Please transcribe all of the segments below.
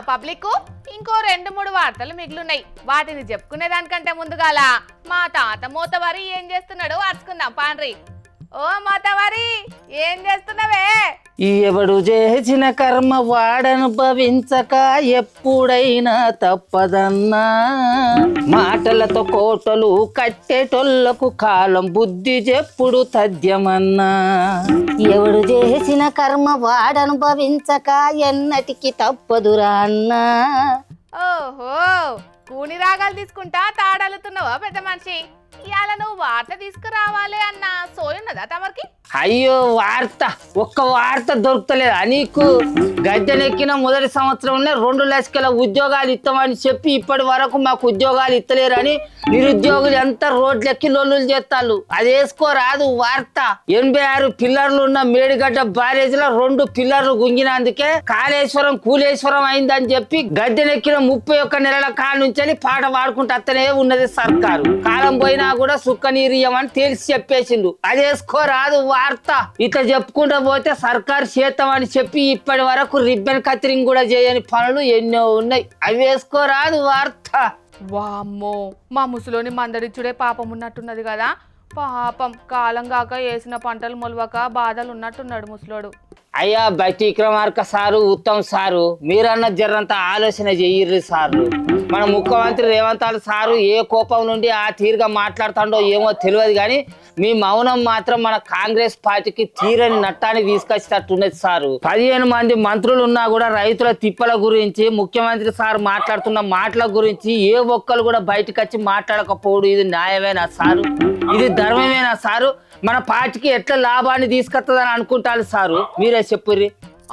Public ఇంకో 2-3 వార్తలు మిగిలినాయి. వాటిని చెప్పుకునే దానికంటే ముందుగాల మా తాత మూతవారి ఏం చేస్తున్నాడో అరుచుకుందాం పాండ్రి. ఓ మూతవారి ఏం చేస్తున్నావే? ఎవడు చేసిన కర్మ వాడనుభవించక ఎప్పుడైనా తప్పదన్నా. మాటలతో కోటలు కట్టేటోళ్లకు కాలం బుద్ధి చెప్పుడు తథ్యమన్నా. ఎవడు చేసిన కర్మ వాడనుభవించక ఎన్నటికి తప్పదురా అన్నా. ఓహో, కూని రాగాలు తీసుకుంటా తాడలుతున్నావా పెద్ద మనిషి? ఇవాళ నువ్వు వార్త తీసుకురావాలి అన్న సోయున్నదా తమరికి? అయ్యో వార్త ఒక్క వార్త దొరుకుతలేదా నీకు? గద్దెనెక్కిన మొదటి సంవత్సరంలో 2 లక్షల ఉద్యోగాలు ఇస్తామని చెప్పి ఇప్పటి వరకు మాకు ఉద్యోగాలు ఇస్తలేరని నిరుద్యోగులు ఎంత రోడ్లెక్కి లొల్లులు చేస్తాళ్ళు. అది వేసుకోరాదు వార్త. 86 పిల్లర్లు ఉన్న మేడిగడ్డ బ్యారేజ్ లో 2 పిల్లర్లు గుంగినందుకే కాళేశ్వరం కూలేశ్వరం అయిందని చెప్పి గద్దెనెక్కిన 31 నెలల కాడ నుంచి పాట పాడుకుంటూ అత్తనే ఉన్నది సర్కారు. కాలం పోయినా కూడా సుక్క నీరియమని తేల్చి చెప్పేసిండు. అది వేసుకోరాదు వార్త. ఇట్లా చెప్పుకుంటూ పోతే సర్కారు చేద్దాం అని చెప్పి ఇప్పటి వరకు రిబ్బన్ కత్తిరింగ్ కూడా చేయని పనులు ఎన్నో ఉన్నాయి. అవి వేసుకోరాదు వార్త. వామ్మో, మా ముసలోని మందడిచ్చుడే పాపం ఉన్నట్టున్నది కదా. పాపం కాలం కాక వేసిన పంటలు మొలవక బాధలు ఉన్నట్టున్నాడు ముసలోడు. అయ్యా బయట విక్రమార్క సారు, ఉత్తమ్ సారు, మీరన్న జర్రంత ఆలోచన చెయ్యర్రి సార్లు. మన ముఖ్యమంత్రి రేవంత్ రెడ్డి సారు ఏ కోపం నుండి ఆ తీరుగా మాట్లాడుతాడో ఏమో తెలియదు కానీ మీ మౌనం మాత్రం మన కాంగ్రెస్ పార్టీకి తీరని నట్టాన్ని తీసుకొచ్చేటట్టున్నది సారు. 15 మంది మంత్రులు ఉన్నా కూడా రైతుల తిప్పల గురించి ముఖ్యమంత్రి సార్ మాట్లాడుతున్న మాటల గురించి ఏ ఒక్కరు కూడా బయటకు వచ్చి మాట్లాడకపోవడం ఇది న్యాయమేనా సారు? ఇది ధర్మమేనా సారు? మన పార్టీకి ఎట్లా లాభాన్ని తీసుకొస్తుందని అనుకుంటారు సారు, మీరే చెప్పుర్రి.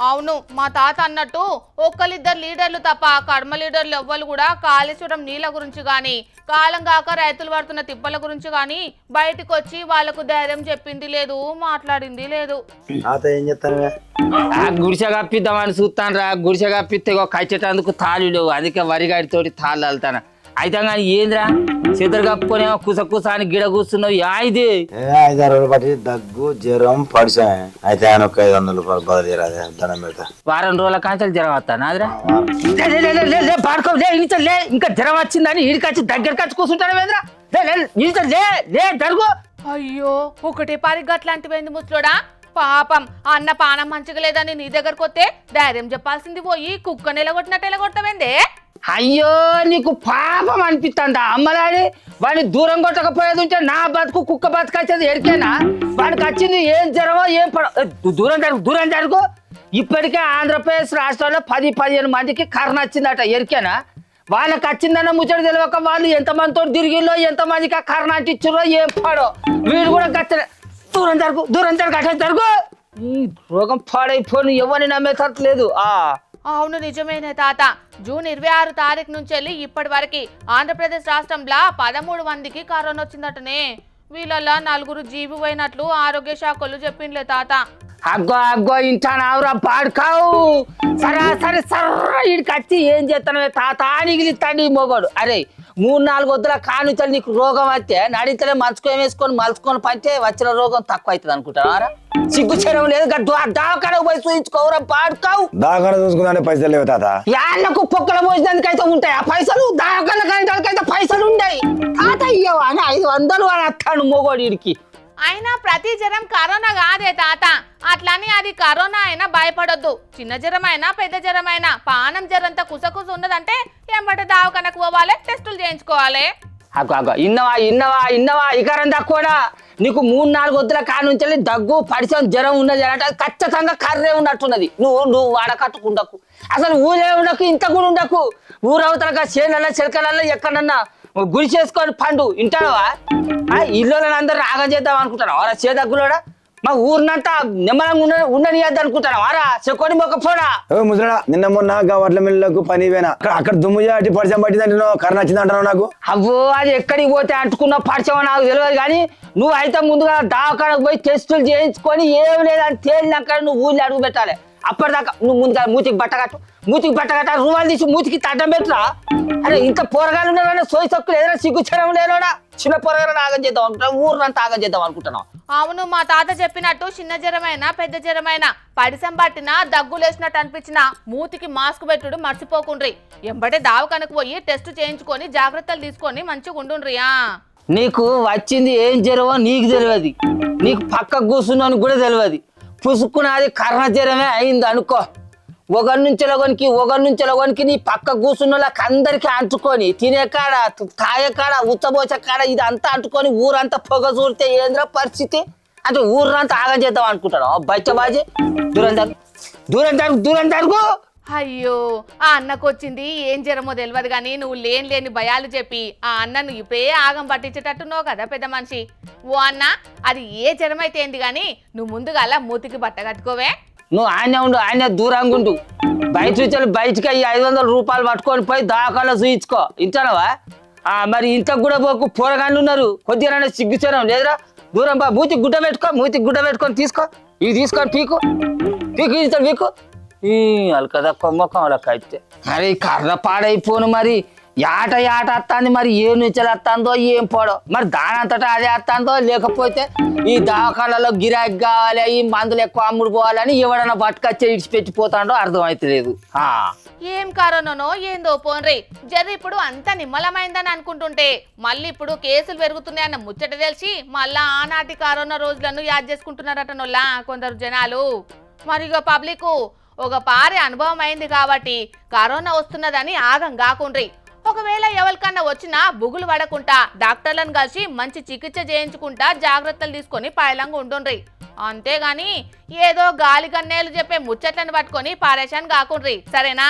అవును, మా తాత అన్నట్టు ఒక్కరిద్దరు లీడర్లు తప్ప కడమ లీడర్లు ఎవ్వరు కూడా కాళేశ్వరం నీళ్ళ గురించి గాని కాలం కాక రైతులు పడుతున్న తిప్పల గురించి గాని బయటకు వచ్చి వాళ్లకు ధైర్యం చెప్పింది లేదు, మాట్లాడింది లేదు. గుడిసె కప్పిద్దామని చూస్తాను రా. గుడిసె కప్పిస్తే కచ్చేటందుకు తాళి లేవు, అందుకే వరిగాడితోటి తాళ్ళు వెళ్తాను. అయితే కానీ ఏంద్రా చేతులు కప్పుకొనేమో కుస అని గిడ కూర్చున్నావు. ఇది 5-6 రోజులు బట్టి దగ్గు జ్వరం పడిసా. అయితే ఆయన ఒక 500 రూపాయలు బదులు చేయరాదే, దండం పెడతా. వారం రోజుల కాంచెలు జ్వరం వస్తాను అదిరా. పాడుకోలే ఇంకా జ్వరం వచ్చిందని ఈడికి వచ్చి దగ్గరికి వచ్చి కూర్చుంటాను వేద్రా. జరుగు. అయ్యో, ఒకటే పారి గట్లాంటివేంది ముసలోడా? పాపం అన్న పానం మంచిగా లేదని నీ దగ్గరకు వస్తే ధైర్యం చెప్పాల్సింది పోయి కుక్క నెలగొట్టినట్టు ఎలగొడతావేందే? అయ్యో నీకు పాపం అనిపిస్తుందా? అమ్మలాడి వాడిని దూరం కొట్టకపోయేది ఉంటే నా బతుకు కుక్క బతుకు వచ్చేది ఎరికేనా? వాడికి వచ్చింది ఏం జ్వరమో ఏం దూరం జరుగు. ఇప్పటికే ఆంధ్రప్రదేశ్ రాష్ట్రంలో 10-15 మందికి కరోనా వచ్చిందట, ఎరికేనా? వాళ్ళకి వచ్చిందన్న ముచ్చట తెలియక వాళ్ళు ఎంతమందితో తిరిగిలో ఎంతమందికి కరోనా అంటించారో ఏం పాడో. వీడు కూడా గచ్చ దూరం జరుగు అట్లా జరుగు. ఈ రోగం పాడైపోను ఎవరిని నమ్మేటట్లేదు. అవును నిజమేనే తాత. జూన్ 26 తారీఖు నుంచి వెళ్ళి ఇప్పటి వరకు ఆంధ్రప్రదేశ్ రాష్ట్రంలో 13 మందికి కరోనా వచ్చిందటనే. వీళ్ళల్లో 4 జీవి పోయినట్లు ఆరోగ్య శాఖలు చెప్పిండ్లే తాత. అగ్గో ఇంటానావురా పాడుకావు. సరే ఇడికి వచ్చి ఏం చేస్తాను తాత నిగిలిస్తాండి ఈ మొగోడు. అరే 3-4 వద్దుల కానుంచాలి నీకు రోగం వస్తే నడితలే మలుచుకొని పంటే వచ్చిన రోగం తక్కువ అవుతుంది అనుకుంటారా? సిగ్గు చేయడం లేదు. దావకాడకు పోయి చూయించుకోవరా పాడుకావు. దావకాడ చూసుకుంటే పైసలు లేవు తాత. యాళ్ళకు పొక్కల పోసినందుకైతే ఉంటాయి ఆ పైసలు, దావకాడ కానికైతే పైసలు ఉంటాయి. తాత ఇయ్యవా అని 500 అని వస్తాడు మొగోడు ఇడికి. అయినా ప్రతి జ్వరం కరోనా కాదే తాత. అట్లని అది కరోనా అయినా భయపడొద్దు. చిన్న జ్వరం అయినా పెద్ద జ్వరం అయినా పానం జ్వరంతా కుసకుస ఉన్నదంటే ఎంబట దావకనకు పోవాలి, టెస్టులు చేయించుకోవాలి. ఇన్నవా ఇకరం తక్కువనా? నీకు 3-4 వద్దుల కాడ నుంచి దగ్గు పడిసం జ్వరం ఉన్నది అంటే అది ఖచ్చితంగా కర్రే ఉన్నట్టున్నది. నువ్వు వాడకట్టుకుండకు, అసలు ఊరే ఉండకు, ఇంత కూడా ఉండకు. ఊరవతలగా చేనులలో చిలకలలో ఎక్కడన్నా గురి చేసుకొని పండు ఇంటావా? ఇల్లు అందరూ రాగం చేద్దాం అనుకుంటారా? వారా చేదగ్గులోడా మా ఊరినంతా నిమ్మలంగా ఉండనియద్దు అనుకుంటారా? వారా చెక్కొని మొక్కపోడా ముసడా. నిన్న మొన్న వడ్ల మిల్లులకు పని పోయినా, అక్కడ దుమ్ము చాటి పరిచయం పట్టిందంటే కరోనా వచ్చింది అంటున్నావు నాకు. అవ్వో అది ఎక్కడికి పోతే అంటుకున్న పరిచయం నాకు తెలియదు కానీ నువ్వు అయితే ముందుగా దావకాడకు పోయి టెస్టులు చేయించుకొని ఏం లేదని తేలినాక నువ్వు ఊళ్ళో అడుగు పెట్టాలి. అప్పటిదాకా నువ్వు ముందుగా మూతికి బట్టగట్ట రూమాలు తీసి మూతికి తడ్డం పెట్టురా. అరే ఇంత పోరగాలు ఉన్నారని సోయి తక్కువ ఏదైనా సిగ్గు చేయడం లేనోడా? చిన్న పోరగాలను ఆగం చేద్దాం అనుకుంటా, ఊరినంతా ఆగం చేద్దాం అనుకుంటున్నావు. అవును, మా తాత చెప్పినట్టు చిన్న జ్వరమైనా పెద్ద జ్వరమైనా పడిసం పట్టినా దగ్గులేసినట్టు అనిపించినా మూతికి మాస్క్ పెట్టుడు మర్చిపోకుండ్రి. ఎంబటే దావకనకు పోయి టెస్ట్ చేయించుకొని జాగ్రత్తలు తీసుకొని మంచిగా ఉండుండ్రియా. నీకు వచ్చింది ఏం జ్వరమో నీకు తెలియదు, నీకు పక్క కూర్చున్నాను కూడా తెలియదు. పుసుక్కున్నది కర్ణ జ్వరమే అయింది అనుకో. ఒకరి నుంచి ఒకరికి నీ పక్క కూర్చున్న వాళ్ళకి అందరికీ అంటుకొని తినే కాడ తాగే కాడ ఉత్తబోసే కాడ ఇది అంతా అంటుకొని ఊరంతా పొగ చూడితే ఏంద్ర పరిస్థితి అంటే ఊరంతా ఆగం చేద్దాం అనుకుంటాను. బచ్చబాజీ దూరం జరుగు. అయ్యో, ఆ అన్నకు వచ్చింది ఏం జ్వరమో తెలియదు కానీ నువ్వు లేని భయాలు చెప్పి ఆ అన్నను ఇప్పుడే ఆగం పట్టించేటట్టున్నావు కదా పెద్ద మనిషి. ఓ అన్న, అది ఏ జ్వరం అయితే ఏంది కానీ నువ్వు ముందుగా మూతికి బట్ట కట్టుకోవే. నువ్వు ఆయన దూరంగా ఉండు. బయటికి 500 రూపాయలు పట్టుకొని పోయి దాకాలో చూయించుకో. ఇంటానవా? మరి ఇంతకు కూడా పోకు, పోరగాళ్ళు ఉన్నారు. కొద్దిగా సిగ్గుచనం లేదురా. దూరం బా. మూతికి గుడ్డ పెట్టుకొని తీసుకో. ఇవి తీసుకొని పీకు ఇంత పీకు. కదా కొమ్మకం వాళ్ళకి అయితే అరే కర్ర పాడైపోను. మరి యాట వస్తుంది, మరి ఏ నుంచి వస్తుందో ఏం పోడో, మరి దానంతటా అదే వస్తుందో లేకపోతే ఈ దవాఖానాలో గిరాకీ కావాలి, ఈ మందులు ఎక్కువ అమ్ముడు పోవాలని ఎవడన్నా పట్టుకొచ్చే ఇడిచిపెట్టిపోతాడో అర్థమవుతలేదు. ఏం కరోనానో ఏందో పోన్రీ. జర్రి ఇప్పుడు అంత నిమ్మలమైందని అనుకుంటుంటే మళ్ళీ ఇప్పుడు కేసులు పెరుగుతున్నాయన్న ముచ్చట తెలిసి మళ్ళా ఆనాటి కరోనా రోజులను యాద్ చేసుకుంటున్నారటనోళ్ళ కొందరు జనాలు. మరిగో పబ్లిక్ ఒక పారే అనుభవం అయింది కాబట్టి కరోనా వస్తున్నదని ఆగం కాకుండ్రి. ఒకవేళ ఎవరికన్నా వచ్చినా బుగులు పడకుండా డాక్టర్లను కలిసి మంచి చికిత్స చేయించుకుంటా జాగ్రత్తలు తీసుకొని పైలంగా ఉండుండ్రి. అంతేగాని ఏదో గాలి కన్నేలు చెప్పే ముచ్చట్లను పట్టుకొని పారేషాన్ కాకుండ్రి, సరేనా?